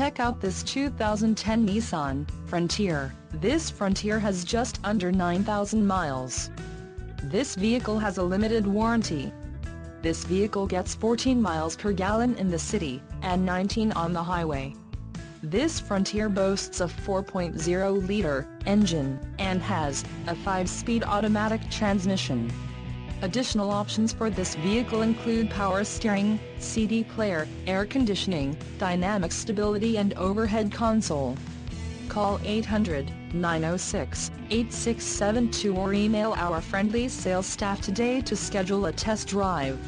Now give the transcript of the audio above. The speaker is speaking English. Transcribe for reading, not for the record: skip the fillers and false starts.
Check out this 2010 Nissan Frontier. This Frontier has just under 9,000 miles. This vehicle has a limited warranty. This vehicle gets 14 miles per gallon in the city, and 19 on the highway. This Frontier boasts a 4.0-liter engine, and has a 5-speed automatic transmission. Additional options for this vehicle include power steering, CD player, air conditioning, dynamic stability and overhead console. Call 800-906-8672 or email our friendly sales staff today to schedule a test drive.